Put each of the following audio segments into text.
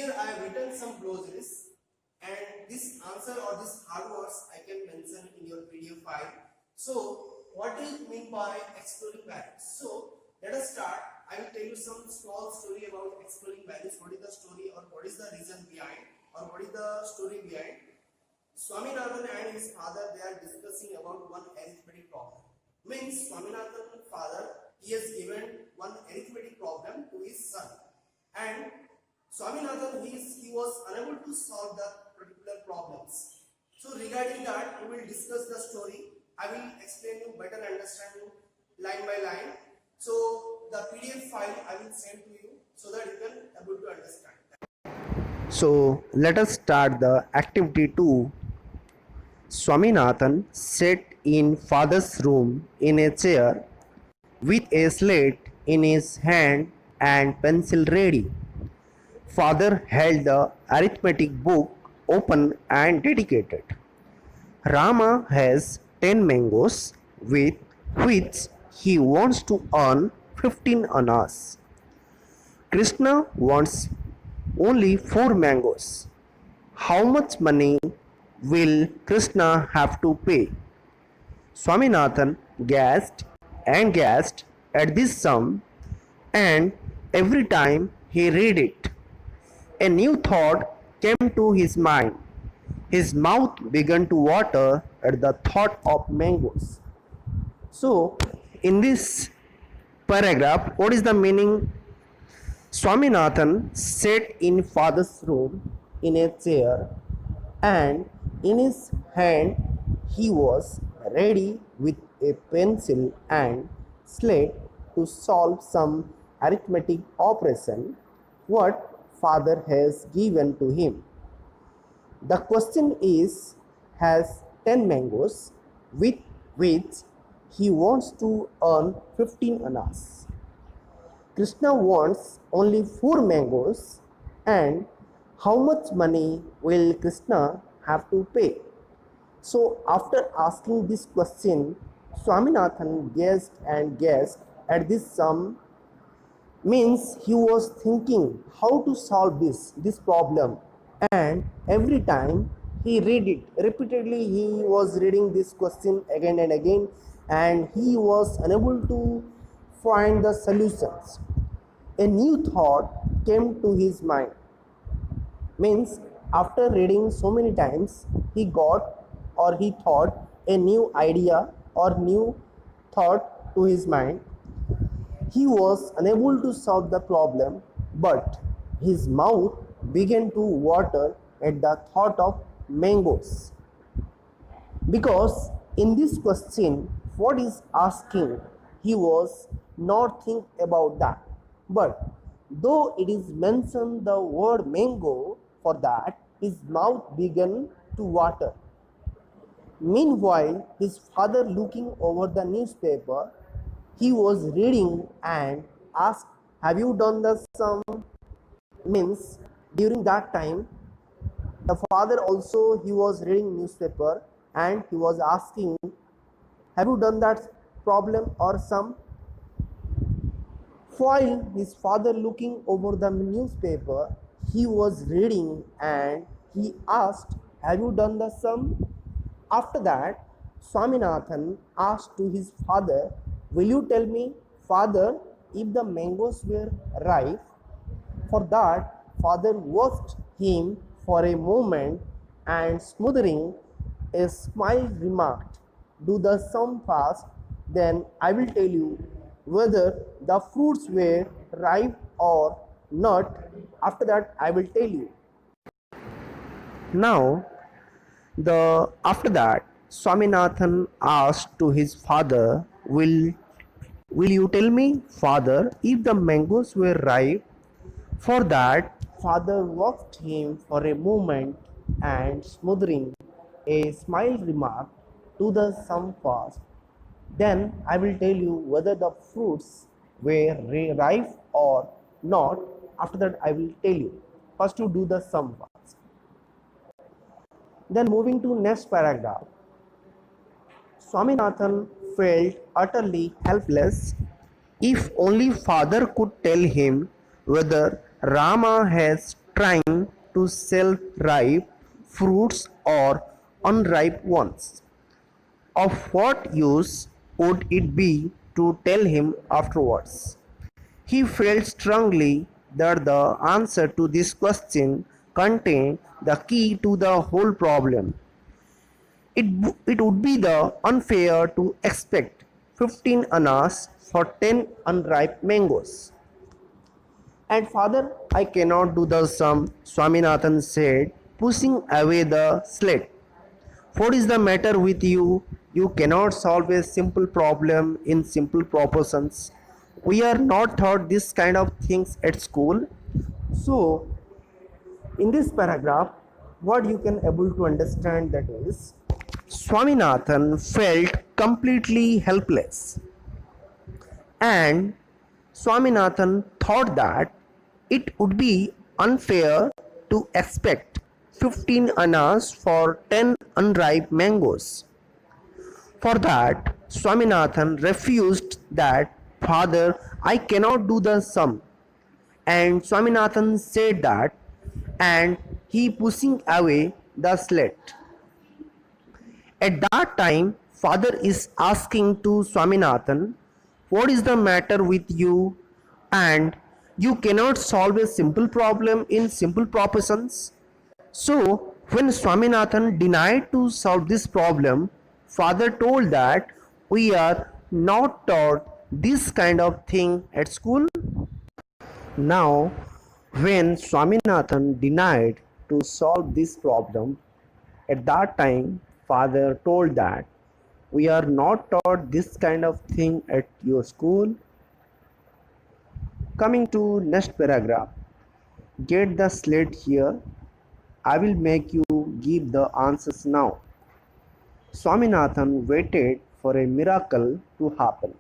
here I have written some glosaries, and this answer or this hard words I can mention in your PDF file. So what do you mean by exploring values? So let us start. I will tell you some small story about exploring values. What is the story, or what is the reason behind, or what is the story behind? Swaminathan and his father, they are discussing about one arithmetic problem. Means Swaminathan's father, he has given one arithmetic problem to his son, and Swaminathan he was unable to solve the particular problems. So regarding that, we will discuss the story. I will explain you better understanding line by line. So the PDF file I will send to you so that you can able to understand. So let us start the activity 2. Swaminathan sat in father's room in a chair with a slate in his hand and pencil ready. Father held the arithmetic book open and dedicated. Rama has 10 mangoes with which he wants to earn 15 annas. Krishna wants only 4 mangoes. How much money will Krishna have to pay? Swaminathan gasped and gasped at this sum, and every time he read it, a new thought came to his mind. His mouth began to water at the thought of mangoes. So, in this paragraph, what is the meaning? Swaminathan sat in father's room in a chair, and in his hand he was ready with a pencil and slate to solve some arithmetic operation what father has given to him. The question is, has 10 mangoes with which he wants to earn 15 annas. Krishna wants only 4 mangoes, and how much money will Krishna have to pay? So after asking this question, Swaminathan guessed and guessed at this sum. Means he was thinking how to solve this problem, and every time he read it repeatedly, he was reading this question again and again, and he was unable to find the solutions. A new thought came to his mind. Means after reading so many times, he got or he thought a new idea or new thought to his mind. He was unable to solve the problem, but his mouth began to water at the thought of mangoes. Because in this question, what is asking, he was not think about that. But though it is mentioned the word mango, for that his mouth began to water. Meanwhile, his father, looking over the newspaper, he was reading and asked, have you done the sum? Means during that time, the father also, he was reading newspaper, and he was asking, have you done that problem or sum? While his father looking over the newspaper, he was reading and he asked, have you done the sum? After that, Swaminathan asked to his father, will you tell me, father, if the mangoes were ripe? For that, father watched him for a moment and smothering a smile remarked, do the sum fast, then I will tell you whether the fruits were ripe or not. After that, I will tell you. Now, after that, Swaminathan asked to his father, will you tell me, father, if the mangoes were ripe? For that, father watched him for a moment and smothering a smile remarked, to the sum fast, then I will tell you whether the fruits were ripe or not. After that, I will tell you. First to do the sum fast. Then moving to next paragraph, Swaminathan felt utterly helpless. If only father could tell him whether Rama has trying to sell ripe fruits or unripe ones. Of what use would it be to tell him afterwards? He felt strongly that the answer to this question contained the key to the whole problem. It would be the unfair to expect 15 annas for 10 unripe mangoes. And father, I cannot do the sum, Swaminathan said, pushing away the slate. What is the matter with you? You cannot solve a simple problem in simple proportions. We are not taught this kind of things at school. So, in this paragraph, what you can able to understand that is, Swaminathan felt completely helpless, and Swaminathan thought that it would be unfair to expect 15 annas for 10 unripe mangoes. For that, Swaminathan refused that, Father, I cannot do the sum. And Swaminathan said that, and he pushing away the slate. At that time, father is asking to Swaminathan, what is the matter with you? And you cannot solve a simple problem in simple proportions. So, when Swaminathan denied to solve this problem, father told that we are not taught this kind of thing at school. Now, when Swaminathan denied to solve this problem, at that time, father told that we are not taught this kind of thing at your school. Coming to next paragraph, get the slate here. I will make you give the answers now. Swaminathan waited for a miracle to happen.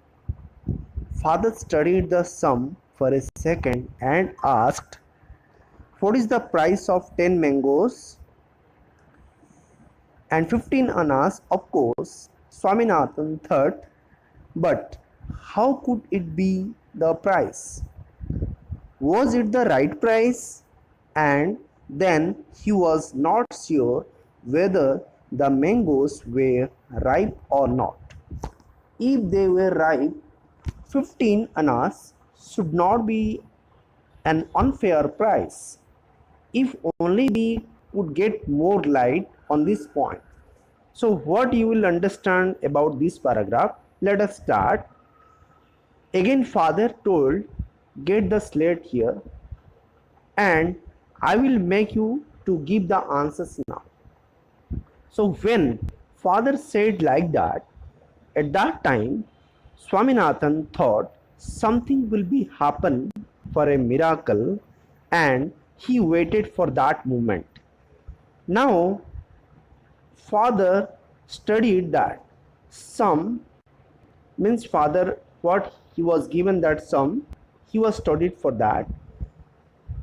Father studied the sum for a second and asked, what is the price of 10 mangoes and 15 annas? Of course, Swaminathan thought, but how could it be the price? Was it the right price? And then he was not sure whether the mangoes were ripe or not. If they were ripe, 15 annas should not be an unfair price. If only we would get more light on this point. So what you will understand about this paragraph? Let us start. Again father told, get the slate here and I will make you to give the answers now. So when father said like that, at that time Swaminathan thought something will be happen for a miracle and he waited for that moment. Now father studied that sum, means father what he was given that sum, he was studied for that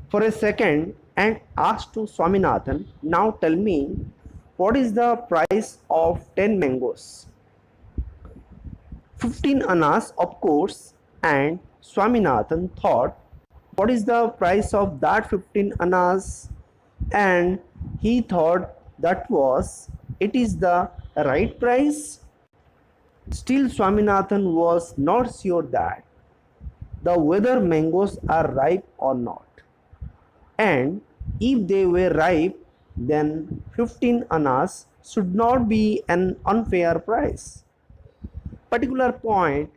for a second and asked to Swaminathan, now tell me what is the price of 10 mangoes? 15 annas of course, and Swaminathan thought what is the price of that 15 annas, and he thought that it is the right price. Still Swaminathan was not sure that whether mangoes are ripe or not, and if they were ripe then 15 annas should not be an unfair price. Particular point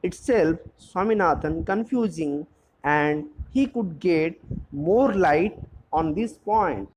itself Swaminathan confusing, and he could get more light on this point.